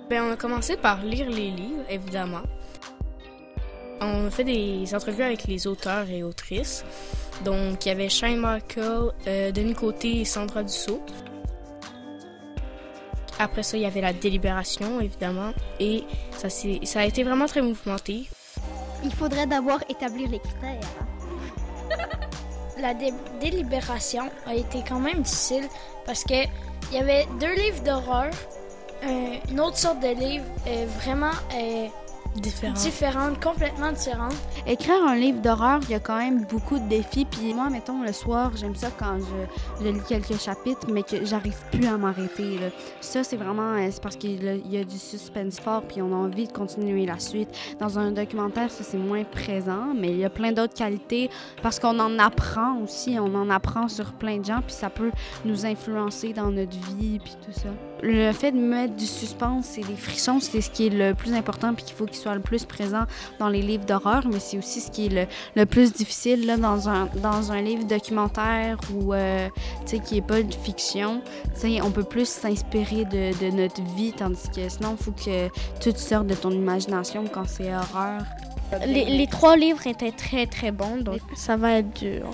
Ben, on a commencé par lire les livres, évidemment. On a fait des entrevues avec les auteurs et autrices. Donc, il y avait Shane Markle, Denis Côté et Sandra Dussault. Après ça, il y avait la délibération, évidemment. Et ça a été vraiment très mouvementé. Il faudrait d'abord établir les critères. La délibération a été quand même difficile parce que il y avait 2 livres d'horreur, une autre sorte de livre vraiment différente, complètement différente. Écrire un livre d'horreur, il y a quand même beaucoup de défis. Puis moi, mettons, le soir, j'aime ça quand je lis quelques chapitres, mais que j'arrive plus à m'arrêter. Là. Ça, c'est vraiment c'est parce qu'il y a du suspense fort, puis on a envie de continuer la suite. Dans un documentaire, ça, c'est moins présent, mais il y a plein d'autres qualités parce qu'on en apprend aussi. On en apprend sur plein de gens, puis ça peut nous influencer dans notre vie, puis tout ça. Le fait de mettre du suspense et des frissons, c'est ce qui est le plus important, puis qu'il faut qu'il soit le plus présent dans les livres d'horreur, mais c'est aussi ce qui est le plus difficile là, dans un livre documentaire ou qui n'est pas de fiction. On peut plus s'inspirer de notre vie, tandis que sinon, il faut que tout sorte de ton imagination quand c'est horreur. Les 3 livres étaient très, très bons, donc ça va être dur.